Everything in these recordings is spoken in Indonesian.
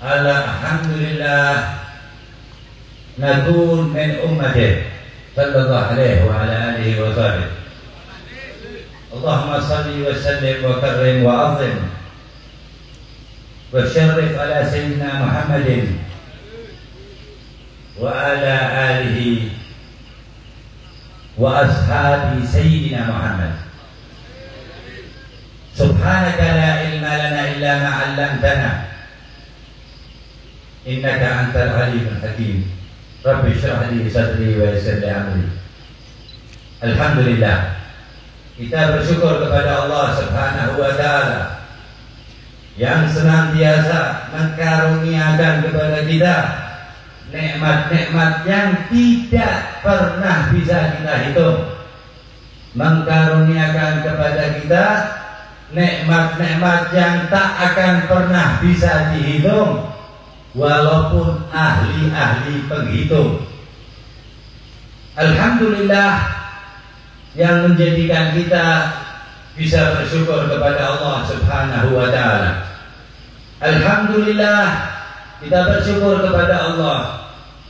alhamdulillah nakun min ummati sallallahu alaihi wa ala alihi wa sahbihi. Allahumma salli wa sallim wa karrim wa azim wa syarif ala sayyidina Muhammadin wa ala alihi wa ashabi sayyidina Muhammad. Subhanaka la ilma lana illa ma 'allamtana innaka antal alimul hakim. Rabbi shrah li sadri wa yassir li amri. Alhamdulillah, kita bersyukur kepada Allah Subhanahu wa taala yang senantiasa mengkaruniakan kepada kita nikmat-nikmat yang tidak pernah bisa kita hitung, mengkaruniakan kepada kita nikmat-nikmat yang tak akan pernah bisa dihitung walaupun ahli-ahli penghitung. Alhamdulillah yang menjadikan kita bisa bersyukur kepada Allah Subhanahu wa taala. Alhamdulillah kita bersyukur kepada Allah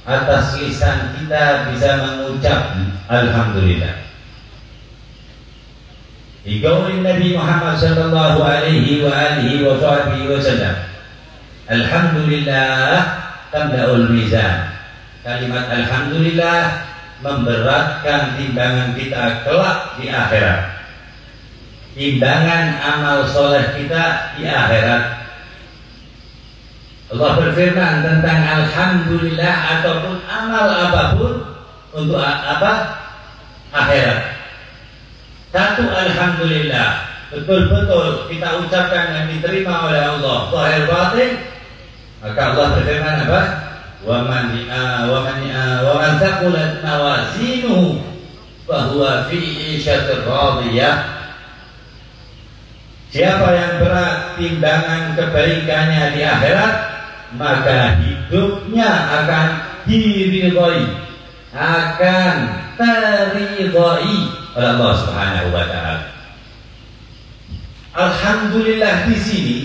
atas lisan kita bisa mengucap alhamdulillah. Di qaulin Nabi Muhammad sallallahu alaihi wa alihi wa sahbihi wasallam, alhamdulillah tamla'ul mizan. Kalimat alhamdulillah memberatkan timbangan kita kelak di akhirat. Timbangan amal soleh kita di akhirat. Allah berfirman tentang alhamdulillah ataupun amal apapun untuk apa? Akhirat. Satu, alhamdulillah betul-betul kita ucapkan dan diterima oleh Allah zahir batin, maka Allah berfirman apa? Wa man thaqulat mawazinuhu fa huwa fi 'ishatir radiyah. Siapa yang berat timbangan kebaikannya di akhirat, maka hidupnya akan diridhai, akan teridhai oleh Allah Subhanahu wa taala. Alhamdulillah di sini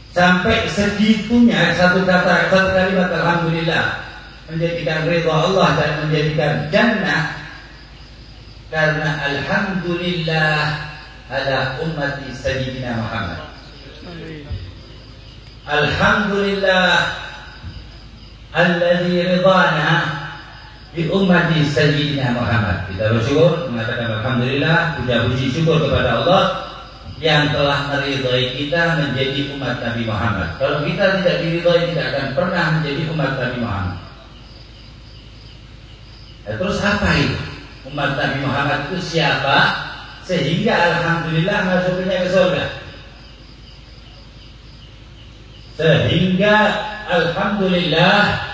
sampai segitunya satu kalimat alhamdulillah menjadikan ridha Allah dan menjadikan jannah, karena alhamdulillah ala ummati sayyidina Muhammad. Alhamdulillah alladzi ridana bi ummati sayyidina Muhammad. Kita bersyukur mengatakan alhamdulillah, puji syukur kepada Allah yang telah meridhai kita menjadi umat Nabi Muhammad. Kalau kita tidak diridhai, tidak akan pernah menjadi umat Nabi Muhammad. Terus apa itu? Umat Nabi Muhammad itu siapa? Sehingga alhamdulillah masuknya ke surga. Sehingga alhamdulillah,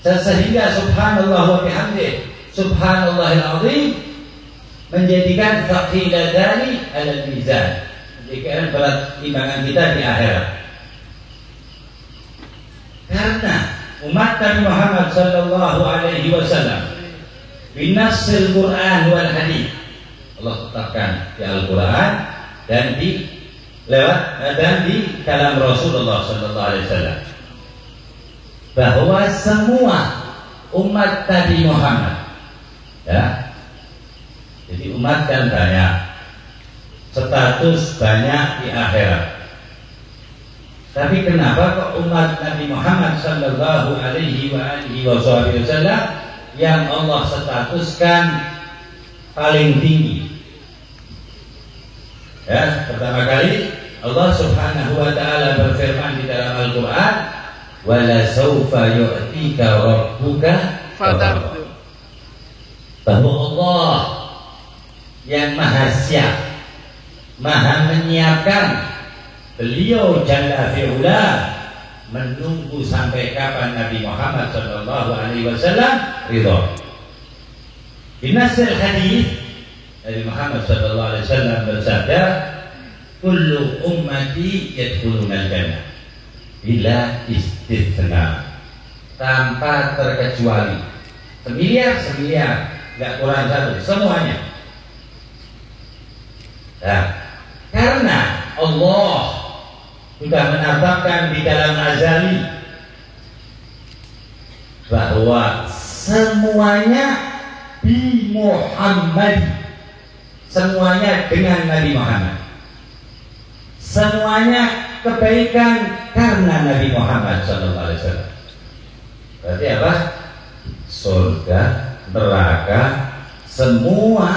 sehingga subhanallah wa bihamdih subhanallahil azim menjadikan faqiladani alal mizan, menjadikan berat timbangan kita di akhirat. Karena umat Nabi Muhammad sallallahu alaihi wasallam binassil Quran wal hadis, Allah tetapkan di Al-Quran dan di kalam Rasulullah sallallahu alaihi wasallam bahwa semua umat Nabi Muhammad, ya, jadi umat kan banyak, status banyak di akhirat. Tapi kenapa kok umat Nabi Muhammad sallallahu alaihi wasallam yang Allah statuskan paling tinggi? Ya, pertama kali Allah Subhanahu wa taala berfirman di dalam Al-Qur'an, "Wala saufa yu'tika rabbuka fatarda." Bahwa Allah yang maha siap, maha menyiapkan, beliau jalla fi'ula menunggu sampai kapan Nabi Muhammad sallallahu alaihi wasallam ridha. Di nasil hadis Nabi Muhammad sallallahu alaihi wasallam bersabda, "Kullu ummati yadkhulunal jannah bila istitsna." Tanpa terkecuali. Semiliar, enggak kurang satu, semuanya. Nah, karena Allah sudah menetapkan di dalam azali bahwa semuanya bi Muhammad, semuanya dengan Nabi Muhammad, semuanya kebaikan karena Nabi Muhammad SAW. Berarti apa? Surga, neraka, semua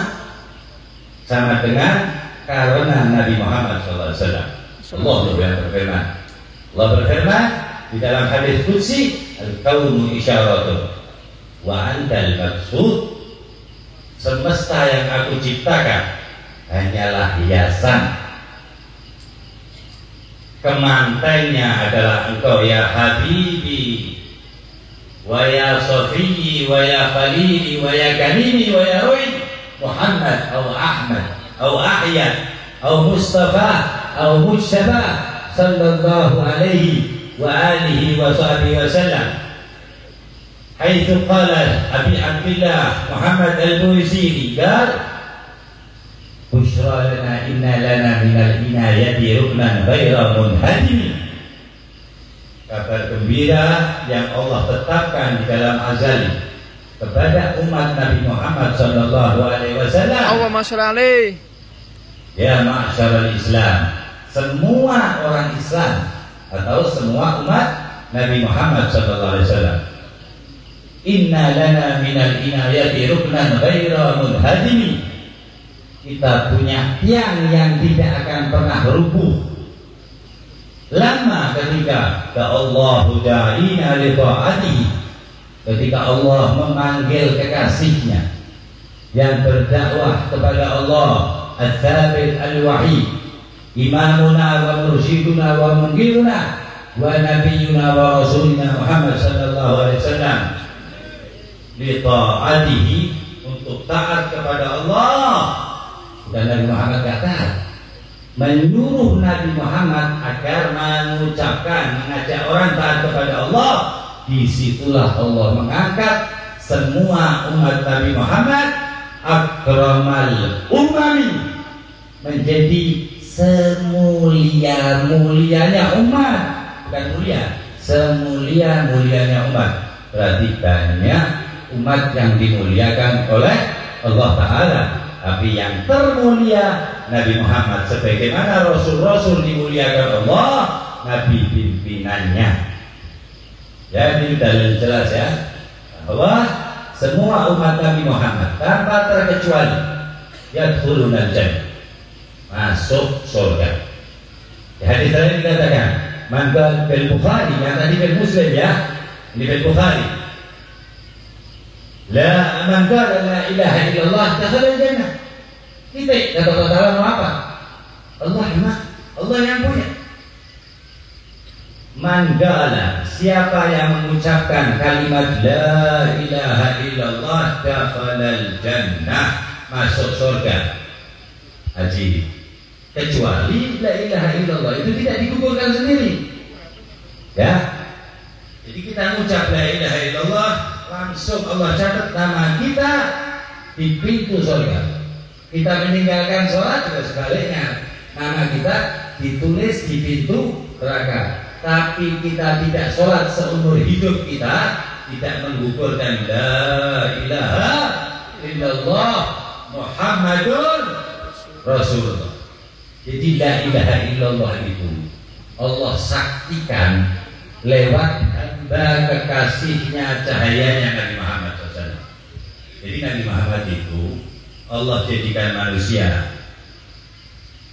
sama dengan karena Nabi Muhammad SAW. Allah berfirman, Allah berfirman di dalam hadis qudsi, al-kaunu isyaratun wa antal maksud. Semesta yang aku ciptakan hanyalah hiasan, kemantainya adalah engkau ya Habibi wa ya Safiyyi wa ya Khalili wa ya Kalimi wa ya Ruhi Muhammad atau Ahmad atau Ahyad atau Mustafa atau Mujtaba sallallahu alaihi wa alihi wa sahbihi wa sallam. Haitsu qala Abi Abdillah Muhammad al-Buisiri qala bushra lana inna lana minal inayati ruknan ghaira munhadim. Kabar gembira yang Allah tetapkan di dalam azali kepada umat Nabi Muhammad sallallahu alaihi wasallam. Allahumma shalli alaihi. Ya ma'syaral Islam, semua orang Islam atau semua umat Nabi Muhammad sallallahu alaihi wasallam. Inna lana minal inayati ruknan ghaira munhadim. Kita punya tiang yang tidak akan pernah rubuh. Lama ketika Allahu da'ina li ta'atihi, ketika Allah memanggil kekasihnya yang berdakwah kepada Allah, al-thabit al-wahid, imamuna wa mursyiduna wa mundiruna wa nabiyyuna wa rasulina Muhammad sallallahu alaihi wasallam, li ta'atihi, untuk taat kepada Allah. Dan Nabi Muhammad kata, menyuruh Nabi Muhammad agar mengucapkan, mengajak orang taat kepada Allah. Disitulah Allah mengangkat semua umat Nabi Muhammad akramal umami, menjadi semulia-mulianya umat. Bukan mulia, semulia-mulianya umat. Berarti banyak umat yang dimuliakan oleh Allah Ta'ala, tapi yang termulia Nabi Muhammad, sebagaimana Rasul-Rasul dimuliakan Allah, Nabi pimpinannya. Jadi dalil jelas ya, bahwa semua umat Nabi Muhammad tanpa terkecuali yadkhulunal jannah, masuk surga. Di hadis lain dikatakan, man qala bil Bukhari, yang tadi bil Muslim ya, ini bil Bukhari, la man qala la ilaha illallah dakhala jannah. Titik. Kata Allah Ta'ala mau apa? Allah yang punya. Man qala, siapa yang mengucapkan kalimat la ilaha illallah dakhala jannah, masuk surga. Haji, kecuali la ilaha illallah itu tidak digugurkan sendiri. Ya. Jadi kita mengucap la ilaha illallah, langsung Allah catat nama kita di pintu surga. Kita meninggalkan sholat juga sebaliknya, nama kita ditulis di pintu neraka. Tapi kita tidak sholat seumur hidup kita, tidak menggugurkan la ilaha illallah Muhammadun Rasulullah. Jadi la ilaha illallah itu Allah saktikan lewat hamba kekasihnya, cahayanya Nabi Muhammad SAW. Jadi Nabi Muhammad itu Allah jadikan manusia.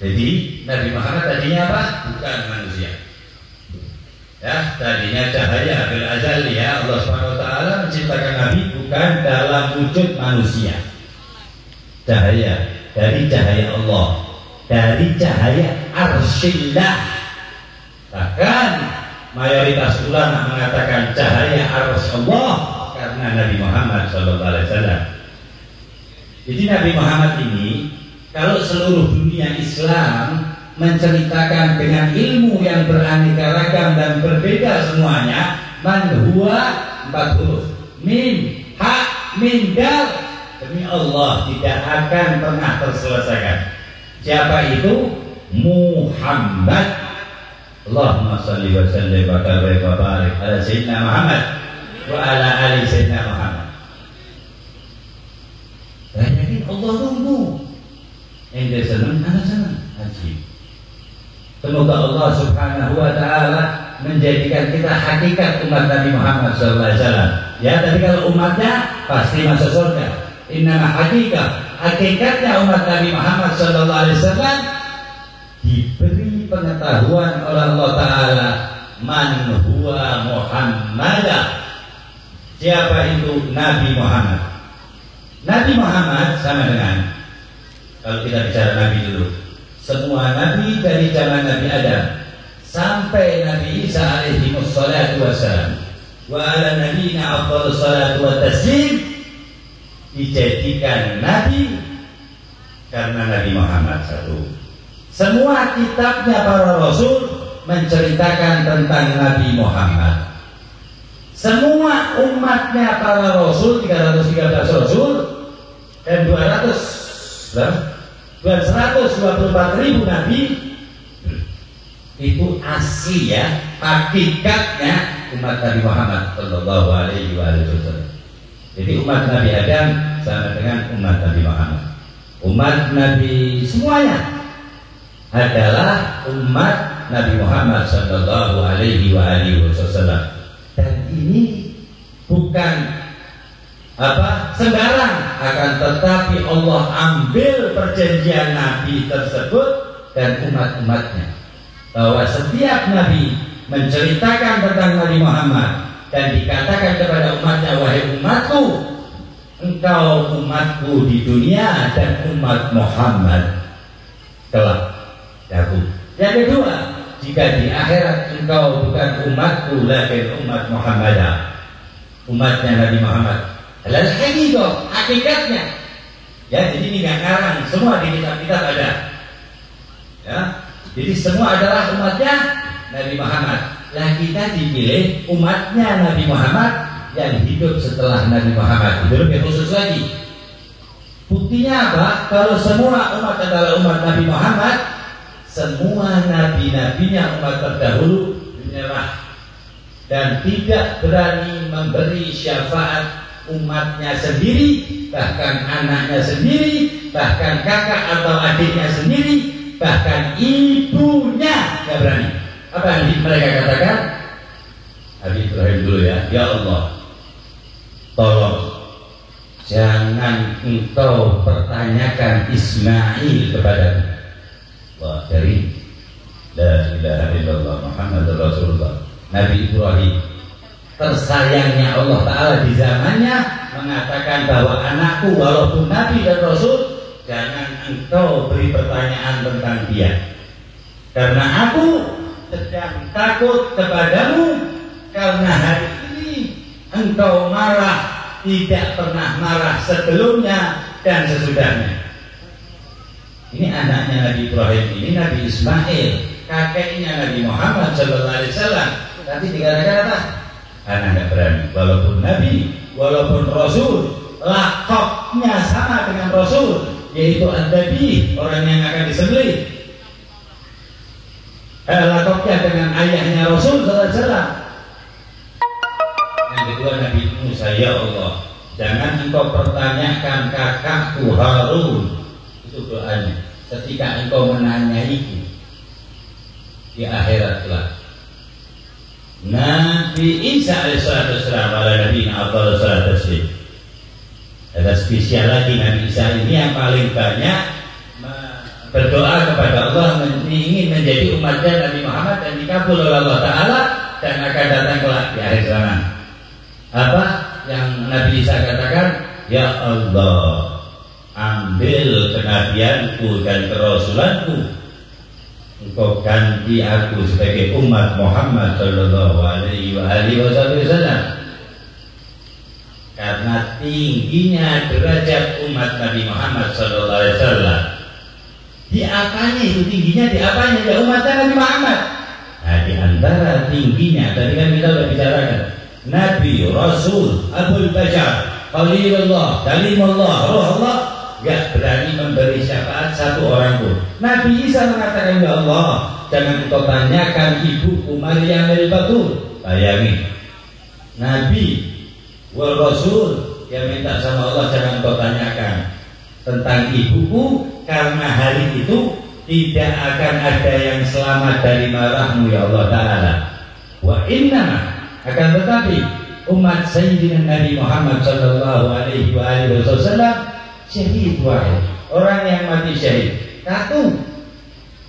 Jadi Nabi Muhammad tadinya apa? Bukan manusia. Ya, tadinya cahaya bil azali ya. Allah SWT menciptakan Nabi bukan dalam wujud manusia. Cahaya dari cahaya Allah, dari cahaya arsyillah. Bahkan mayoritas ulama mengatakan cahaya arsy Allah karena Nabi Muhammad SAW. Jadi Nabi Muhammad ini, kalau seluruh dunia Islam menceritakan dengan ilmu yang beraneka ragam dan berbeda semuanya, man huwa 4 huruf, mim, ha, mim, dal, demi Allah tidak akan pernah terselesaikan. Siapa itu? Muhammad. Allahumma shalli wa sallim wa barik ala sayyidina Muhammad wa ala ali sayyidina Muhammad. Jadi Allah tunggu. Ente senang, ana senang. Haji. Semoga Allah Subhanahu wa taala menjadikan kita hakikat umat Nabi Muhammad SAW. Ya, tapi kalau umatnya pasti masuk surga. Innama hakikatnya umat Nabi Muhammad SAW diberi pengetahuan oleh Allah Taala man huwa Muhammadah. Siapa itu Nabi Muhammad? Nabi Muhammad sama dengan, kalau kita bicara Nabi dulu, semua Nabi dari zaman Nabi Adam sampai Nabi Isa alaihi wassalatu wassalam wa ala nabiyina afdhalus salatu wa taslim dijadikan Nabi karena Nabi Muhammad satu. Semua kitabnya para Rasul menceritakan tentang Nabi Muhammad. Semua umatnya para Rasul, 313 Rasul dan 224.000 Nabi itu asli ya, hakikatnya umat Nabi Muhammad Sallallahu Alaihi Wasallam. Jadi umat Nabi Adam sama dengan umat Nabi Muhammad. Umat Nabi semuanya adalah umat Nabi Muhammad Sallallahu Alaihi Wasallam. Dan ini bukan sembarang, akan tetapi Allah ambil perjanjian Nabi tersebut dan umat-umatnya, bahwa setiap Nabi menceritakan tentang Nabi Muhammad dan dikatakan kepada umatnya, wahai umatku, engkau umatku di dunia dan umat Muhammad kelak jatuh. Yang kedua, jika di akhirat engkau bukan umatku lakin umat Muhammadah, umatnya Nabi Muhammad. Adalah hakikatnya. Ya, jadi ini nggak ngarang, semua di kitab-kitab ada. Ya, jadi semua adalah umatnya Nabi Muhammad. Lah kita dipilih umatnya Nabi Muhammad yang hidup setelah Nabi Muhammad. Itu lebih khusus lagi. Buktinya apa? Kalau semua umat adalah umat Nabi Muhammad, semua nabi-nabinya umat terdahulu menyerah dan tidak berani memberi syafaat umatnya sendiri, bahkan anaknya sendiri, bahkan kakak atau adiknya sendiri, bahkan ibunya nggak berani. Apa yang mereka katakan? Nabi Ibrahim dulu ya Allah, tolong jangan engkau pertanyakan Ismail kepadaku. Wah, dari la ilaha illallah Muhammadur Rasulullah. Nabi Ibrahim, tersayangnya Allah Ta'ala di zamannya, mengatakan bahwa anakku walaupun Nabi dan Rasul, jangan engkau beri pertanyaan tentang dia, karena aku sedang takut kepadamu, karena hari ini engkau marah, tidak pernah marah sebelumnya dan sesudahnya. Ini anaknya Nabi Ibrahim, ini Nabi Ismail, kakeknya Nabi Muhammad SAW. Tapi dikatakan apa? Anak nggak berani, walaupun Nabi, walaupun Rasul, lakopnya sama dengan Rasul, yaitu An-Nabi, orang yang akan disembelih. Lakopnya dengan ayahnya Rasul SAW. Yang kedua, Nabi Musa, ya Allah, jangan engkau pertanyakan kakakku Harun. Itu doanya ketika engkau menanyaiku di akhirat kelak. Nabi Isa alaihissalam ala Nabi Muhammad SAW. Ada spesial lagi Nabi Isa ini yang paling banyak berdoa kepada Allah, ingin menjadi umatnya Nabi Muhammad dan dikabul oleh Allah Ta'ala dan akan datang kelak di akhir zaman. Apa yang Nabi Isa katakan? Ya Allah, ambil kenabianku dan kerasulanku, engkau ganti aku sebagai umat Muhammad Sallallahu Alaihi Wasallam. Karena tingginya derajat umat Nabi Muhammad Sallallahu Alaihi Wasallam. Di apanya itu tingginya? Di apanya? Ya umatnya Nabi Muhammad. Nah, di antara tingginya tadi kan kita sudah bicarakan, Nabi, Rasul, Abul Bashar, Khalilullah, Kalimullah, Ruhullah, gak berani memberi syafaat satu orang pun. Nabi Isa mengatakan, ya Allah, jangan kau tanyakan ibuku Maryam al-Batul. Bayangin, Nabi wal Rasul yang minta sama Allah jangan kau tanyakan tentang ibuku, karena hari itu tidak akan ada yang selamat dari marahmu ya Allah Ta'ala. Wa inna, akan tetapi umat Sayyidina Nabi Muhammad sallallahu alaihi wasallam syahid wahid, orang yang mati syahid. Satu,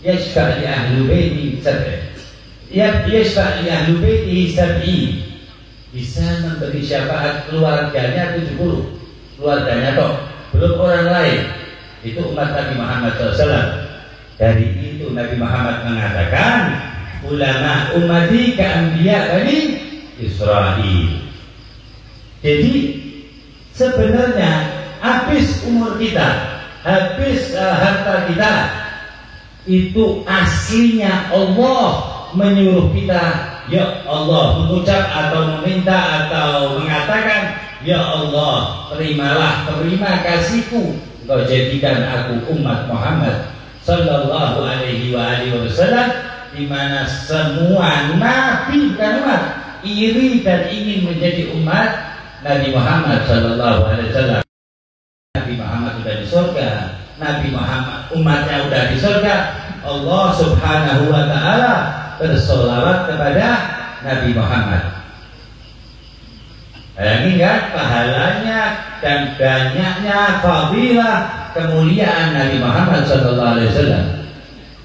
yashfa' li ahli baiti sab'i, yashfa' li ahli baiti sab'i, bisa memberi syafaat keluarganya 70, keluarganya toh, belum orang lain. Itu umat Nabi Muhammad SAW. Dari itu Nabi Muhammad mengatakan, ulama ummati ka'anbiya Bani Israil. Jadi sebenarnya habis umur kita, habis harta kita, itu aslinya Allah menyuruh kita, ya Allah, mengucap atau meminta atau mengatakan, ya Allah, terimalah, terima kasihku, Engkau jadikan aku umat Muhammad sallallahu alaihi wasallam, di mana semua nabi dan umat iri dan ingin menjadi umat Nabi Muhammad sallallahu alaihi wasallam. Nabi Muhammad sudah di surga, Nabi Muhammad umatnya sudah di surga. Allah Subhanahu wa taala bersolawat kepada Nabi Muhammad. Ini kan pahalanya dan banyaknya fadilah kemuliaan Nabi Muhammad sallallahu alaihi wasallam.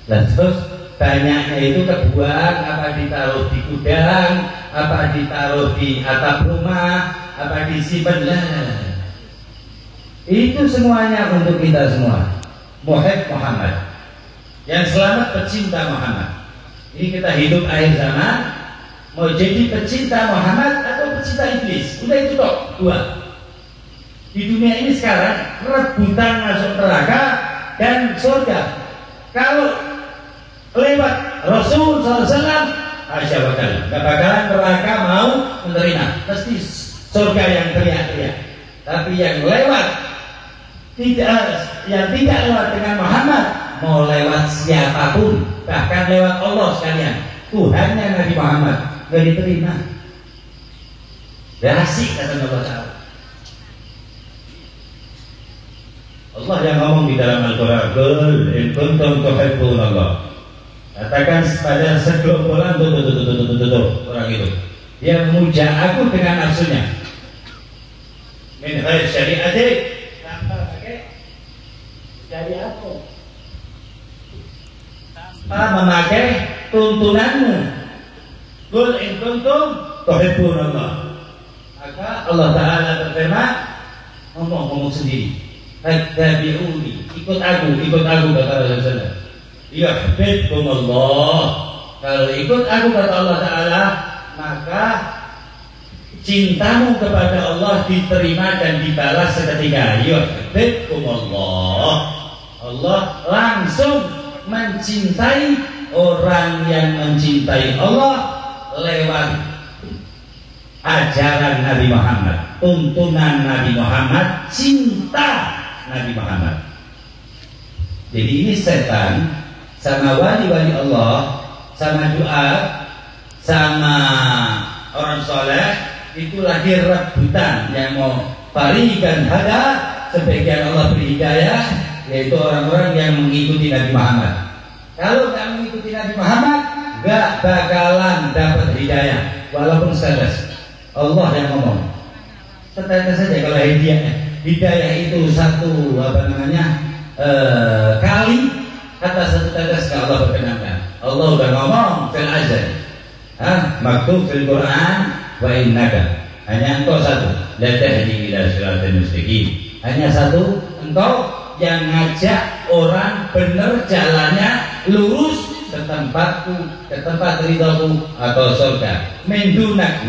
Dan terus banyaknya itu kebuang, apa ditaruh di gudang, apa ditaruh di atap rumah, apa disimpan lah. Itu semuanya untuk kita semua. Muhammad Muhammad yang selamat, pecinta Muhammad. Ini kita hidup akhir zaman, mau jadi pecinta Muhammad atau pecinta iblis. Udah itu toh, dua. Di dunia ini sekarang rebutan masuk neraka dan surga. Kalau lewat Rasul SAW, Asya bakal, gak bakalan neraka mau menerima, mesti surga yang teriak-teriak. Tapi yang lewat yang tidak lewat dengan Muhammad, mau lewat siapapun, bahkan lewat Allah sekalian, Tuhannya Nabi Muhammad, gak diterima. Asik kata Allah Ta'ala. Allah yang ngomong di dalam Al-Quran, qul in kuntum tuhibbunallah. Katakan pada segerombolan orang itu yang memuja aku dengan nafsunya, min ghair syari'ati, tanpa pakai syariat aku, tanpa memakai tuntunanmu. Qul in kuntum tuhibbunallah. Maka Allah Ta'ala berfirman, ngomong sendiri, fattabi'uni, ikut aku kata Rasulullah. Yuhibbukumullah. Kalau ikut aku kata Allah Ta'ala, maka cintamu kepada Allah diterima dan dibalas seketika. Yuhibbukumullah. Allah langsung mencintai orang yang mencintai Allah lewat ajaran Nabi Muhammad, tuntunan Nabi Muhammad, cinta Nabi Muhammad. Jadi ini setan sama wali-wali Allah, sama doa, sama orang soleh, itu lahir rebutan yang mau fariqan hada, sebagian Allah beri hidayah, yaitu orang-orang yang mengikuti Nabi Muhammad. Kalau nggak mengikuti Nabi Muhammad, nggak bakalan dapat hidayah, walaupun setetes. Allah yang ngomong. Setetes saja kalau hidayah itu satu kali, kata satu tetes ke Allah berkenankan. Allah udah ngomong fil azal, maktub fil Quran, wa innaka, hanya engkau satu, la tahdi ila siratal mustaqim, hanya satu, engkau yang ngajak orang benar jalannya lurus ke tempatku, ke tempat ridhaku atau surga. Mendunak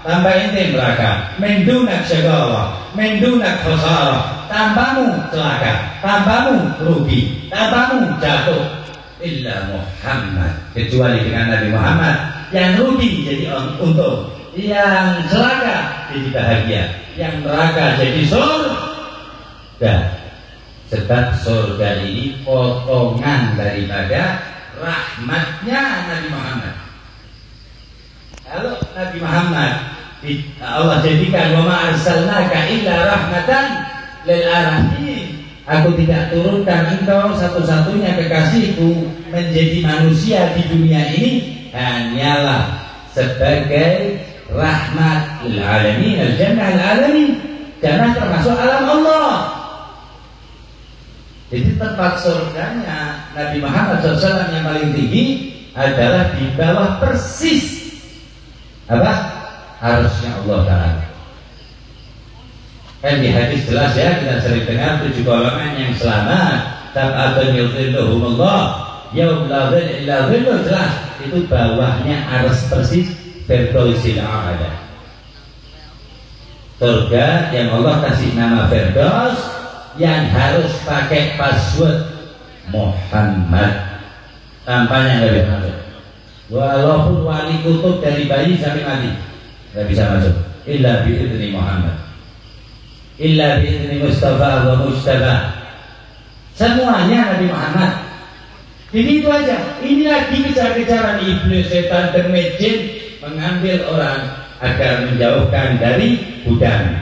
tambah inti neraka, mendunak syagawa, mendunak khasarah, tanpamu celaka, tanpamu rugi, tanpamu jatuh. Illa Muhammad, kecuali dengan Nabi Muhammad, yang rugi jadi untung, yang celaka jadi bahagia, yang neraka jadi surga. Sebab surga ini potongan daripada rahmatnya Nabi Muhammad. Kalau Nabi Muhammad Allah jadikan wa ma arsalnaka illa rahmatan lil alamin, aku tidak turunkan engkau satu-satunya kekasihku menjadi manusia di dunia ini hanyalah sebagai rahmat lil alamin, al jannah al alamin, jannah termasuk alam Allah. Jadi tempat surganya Nabi Muhammad SAW yang paling tinggi adalah di bawah persis apa? Harusnya Allah Ta'ala. Kan di hadis jelas ya, kita sering dengar 7 golongan yang selamat. Sab'atun yudhilluhumullah yaum la dhilla illa dhilluh, jelas itu bawahnya arus persis Firdausil A'la. Surga yang Allah kasih nama Firdaus, yang harus pakai password Muhammad, tampaknya nggak bisa masuk. Walaupun wali kutub dari bayi sampai mati nggak bisa masuk. Illa bi'izni Muhammad, illa bi'izni Mustafa wa Mustafa. Semuanya Nabi Muhammad. Jadi itu aja. Ini lagi kejar-kejaran iblis, setan, dan jin mengambil orang agar menjauhkan dari hudan,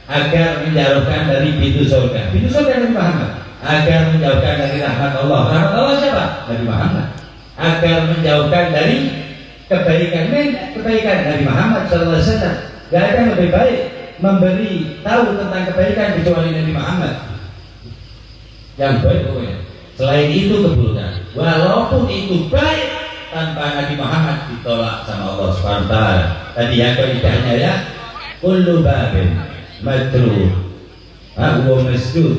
agar menjauhkan dari pintu surga. Pintu surga Nabi Muhammad. Agar menjauhkan dari rahmat Allah. Rahmat Allah siapa? Nabi Muhammad. Agar menjauhkan dari kebaikan Nabi Muhammad SAW. Gak ada yang lebih baik memberi tahu tentang kebaikan kecuali Nabi Muhammad. Yang baik pokoknya. Selain itu keburukan. Walaupun itu baik, tanpa Nabi Muhammad ditolak sama Allah SWT. Tadi yang keidahnya ya, kullu babin madru wa masjud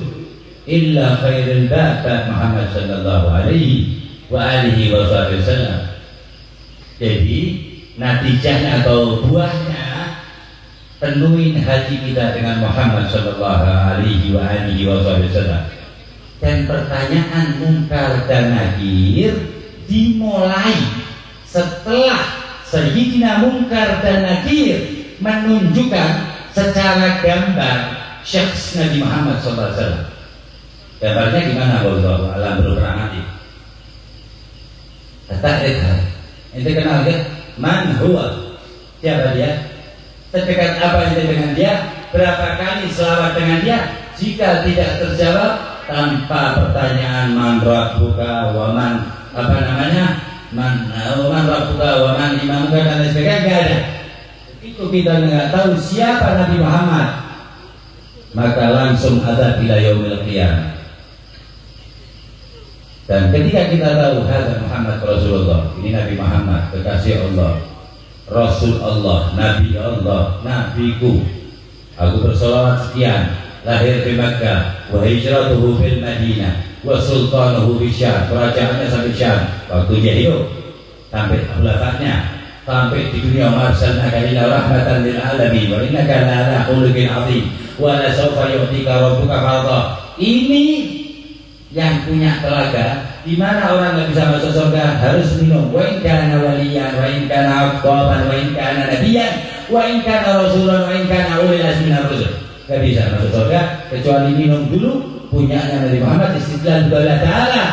illa khairul bab Muhammad sallallahu alaihi wa alihi wasallam. Jadi natijahnya atau buahnya, penuhin hati kita dengan Muhammad sallallahu alaihi wa alihi wasallam. Dan pertanyaan munkar dan nakir dimulai setelah Sayyidina Munkar dan Nakir menunjukkan secara gambar syakhs Nabi Muhammad SAW. Gambarnya gimana kalau alam berulang nanti? Takrif. Ente kenal kan? Man huwa? Siapa dia? Sedekat apa ente dengan dia? Berapa kali selawat dengan dia? Jika tidak terjawab tanpa pertanyaan man rabbuka wa man apa namanya? Man rabbuka wa man imamuka dan lain sebagainya, enggak ada. Itu kita nggak tahu siapa Nabi Muhammad, maka langsung ada bila yaumil qiyamah. Dan ketika kita tahu hadza Muhammad Rasulullah, ini Nabi Muhammad kekasih Allah, Rasul Allah, Nabi Allah, Nabiku, aku bersolawat sekian, lahir di Makkah, wa hijratuhu fil Madinah, wa sultanuhu bi Syam, kerajaannya sampai Syam waktu dia hidup, sampai khulafatnya, sampai di dunia marsalnaka illa rahmatan lil alamin wa innaka la'ala khuluqin 'azim wa la sawfa yu'tika rabbuka fardha. Ini yang punya telaga, di mana orang nggak bisa masuk surga harus minum. Wa in kana waliyan wa in kana aqwaban wa in kana nabiyyan wa in kana rasulan wa in kana ulil azmi minar rusul. Nggak bisa masuk surga kecuali minum dulu punyanya Nabi Muhammad. Istidlal Allah Ta'ala,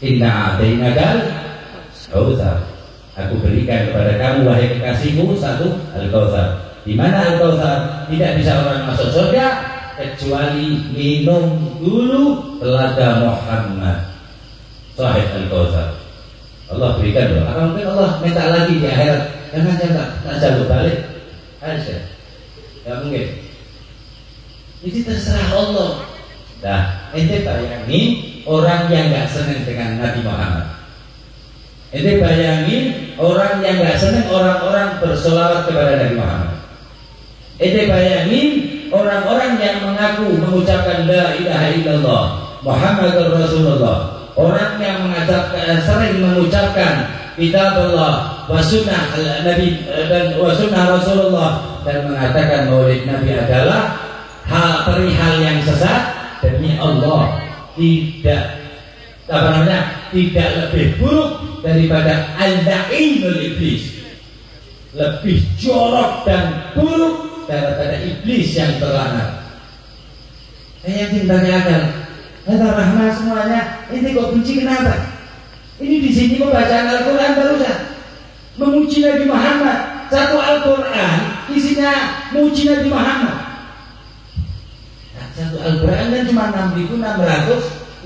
inna a'tainakal kautsar, aku berikan kepada kamu wahai kekasihku satu al-kautsar. Di mana al-kautsar tidak bisa orang masuk surga kecuali minum dulu telaga Muhammad sahib al-kautsar. Allah berikan loh. Apa mungkin Allah minta lagi di akhirat? Jangan tak jalur balik aja. Gak mungkin. Jadi terserah Allah. Nah, ente bayangin orang yang gak senang dengan Nabi Muhammad. Ente bayangin orang yang gak senang orang-orang bersolawat kepada Nabi Muhammad. Ente bayangin orang-orang yang mengaku mengucapkan la ilaha illallah Muhammadur Rasulullah, orang yang sering mengucapkan kitabullah wa sunnah Nabi dan wa sunnah Rasulullah, dan mengatakan maulid Nabi adalah perihal yang sesat. Demi Allah, tidak lebih buruk daripada al-la'inul iblis, lebih jorok dan buruk daripada iblis yang terlaknat. Saya yang tanyakan, kata rahmat semuanya, ini kok benci kenapa? Ini di sini pembacaan Al-Quran barusan memuji Nabi Muhammad. Satu Al-Quran isinya muji Nabi Muhammad. Nah, satu Al-Quran kan cuma 6.666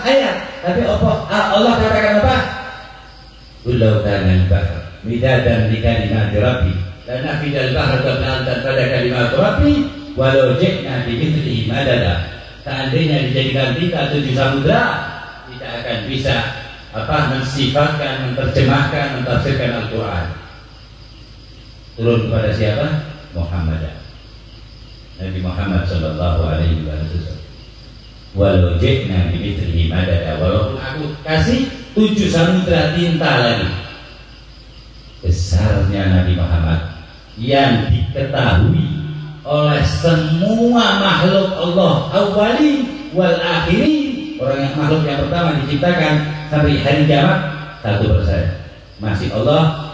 ayat. Tapi Allah katakan apa? Walau kana al-bahr midadan li kalimati rabbi lanafida al-bahr qabla an tanfada kalimatu rabbi walau ji'na bimithlihi madada. Seandainya dijadikan tinta 7 samudra, tidak akan bisa mensifatkan, menerjemahkan, mentafsirkan Al-Quran. Turun kepada siapa? Muhammad, Nabi Muhammad sallallahu alaihi wasallam. Walau ji'na bimithlihi madada, walaupun aku kasih 7 samudra tinta lagi. Besarnya Nabi Muhammad yang diketahui oleh semua makhluk Allah, awali wal akhiri, orang yang makhluk yang pertama diciptakan sampai hari kiamat 1%. Masih Allah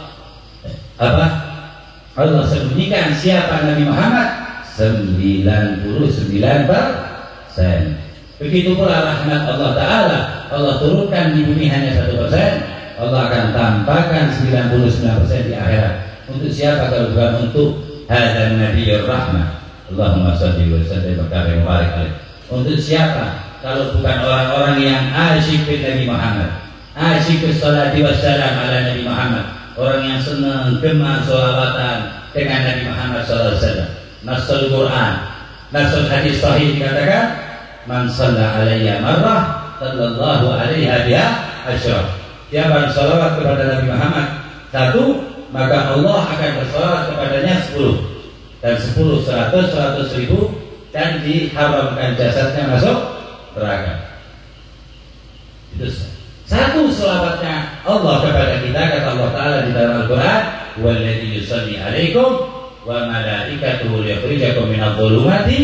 Allah sembunyikan siapa Nabi Muhammad 99%. Begitu pula rahmat Allah Ta'ala, Allah turunkan di bumi hanya 1%. Allah akan tampakkan 99% di akhirat. Untuk siapa kalau bukan untuk hadzal nabiyur rahmah. Allahumma shalli wa sallim wa barik alaihi. Untuk siapa kalau bukan orang-orang yang asyik bin Nabi Muhammad, asyik salati wassalam ala Nabi Muhammad, orang yang senang gemar sholawatan dengan Nabi Muhammad sallallahu alaihi wasallam. Nasul Quran, nasul hadis sahih dikatakan, man shalla alayya marrah sallallahu alaiha biha asyra. Siapa bersalawat kepada Nabi Muhammad 1, maka Allah akan bersalawat kepadanya 10. Dan 10, 100, 100.000, dan diharamkan jasadnya masuk neraka. Itu satu selawatnya Allah kepada kita. Kata Allah Ta'ala di dalam Al-Quran, walladzi yusalli alaikum wa malaikatuhu liyukhrijakum minadh-dhulumati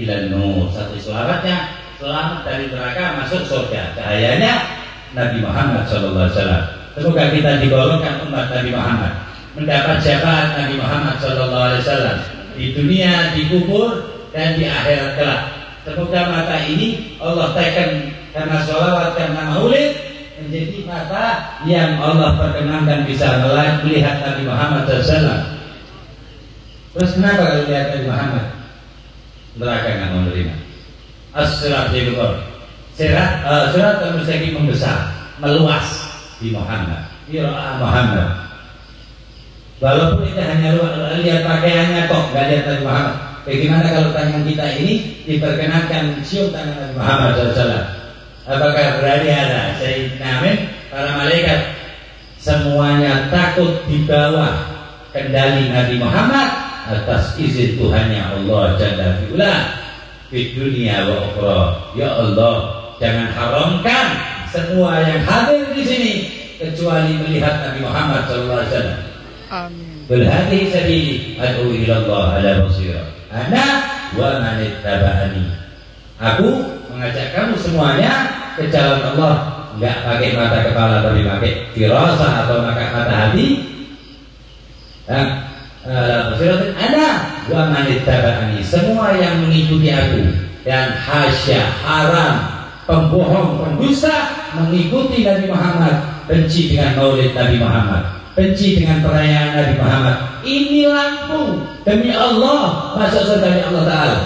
ilan nur. Satu selawatnya selamat dari neraka masuk surga. Cahayanya Nabi Muhammad SAW. Semoga kita digolongkan umat Nabi Muhammad, mendapat syafaat Nabi Muhammad SAW di dunia, di kubur, dan di akhirat kelak. Semoga mata ini Allah tekan karena sholawat, karena maulid, menjadi mata yang Allah perkenankan bisa melihat Nabi Muhammad SAW. Terus kenapa kalau lihat Nabi Muhammad? Neraka nggak mau menerima. As-sirat jilur, sirat al-mustaqim membesar, meluas di Muhammad, Ira Muhammad. Walaupun kita hanya lihat pakaiannya kok, nggak lihat Nabi Muhammad. Bagaimana kalau tangan kita ini diperkenankan cium tangan Nabi Muhammad SAW? Apakah berani ada Sayyidina Amin? Para malaikat semuanya takut di bawah kendali Nabi Muhammad atas izin Tuhannya Allah Jalla fi'ula di dunia wa ukhra. Ya Allah, jangan haramkan semua yang hadir di sini kecuali melihat Nabi Muhammad SAW. Amin. Berhati sabili ad'u ila Allah ala basirah ana wa man ittaba'ani. Aku mengajak kamu semuanya ke jalan Allah, enggak pakai mata kepala tapi pakai firasah atau pakai mata hati. Basirah ana wa man ittaba'ani, semua yang mengikuti aku. Dan hasya, haram, pembohong, pendusta mengikuti Nabi Muhammad, benci dengan maulid Nabi Muhammad, benci dengan perayaan Nabi Muhammad. Ini lampu demi Allah masuk surga Allah Ta'ala.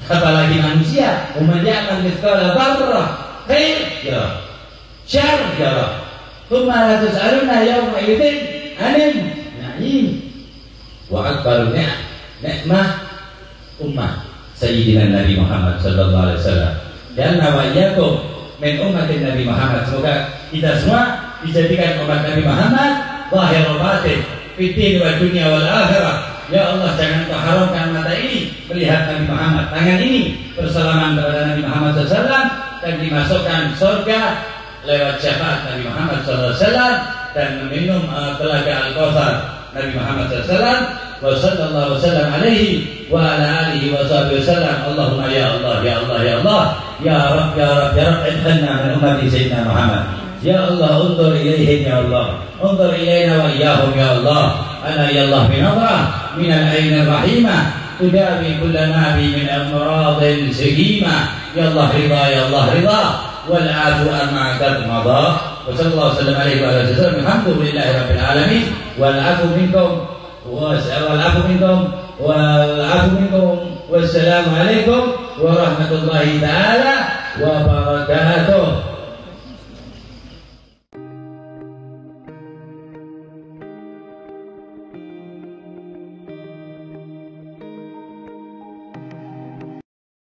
Apalagi manusia, umatnya akan mithqala dzarrah khair ya syarr ya thumma la tus'aluna yawma idzin 'anil na'im. Wa akbaru ni'mah ummah Sayyidina Nabi Muhammad sallallahu alaihi wasallam. Dan nawayakum min ummatin Nabi Muhammad. Semoga kita semua dijadikan umat Nabi Muhammad zahir wa batin, fitin wa dunya wal akhirah. Ya Allah, jangan kau haramkan mata ini melihat Nabi Muhammad, tangan ini bersalaman kepada Nabi Muhammad SAW, dan dimasukkan surga lewat syafaat Nabi Muhammad SAW dan meminum telaga Al-Kautsar Nabi Muhammad SAW. Wa sallallahu wasallam alaihi wa ala alihi wa sahbihi wasallam. Allahumma ya Allah ya Allah ya Allah ya Rabb ya Rabb ya Rabb, idkhalna min ummati Sayyidina Muhammad. Ya Allah, undur ilaihim ya Allah, undur ilaina wa iyahum ya Allah. Ana ya Allah binadra min al-ayn ar-rahimah tudawi kulla ma bi min amradin saqima. Ya Allah ridha ya Allah ridha wal 'afu amma qad madha. Wa sallallahu alaihi wa sallam. Alhamdulillahi rabbil alamin. Wal 'afu minkum wassalamu alaikum warahmatullahi taala wabarakatuh.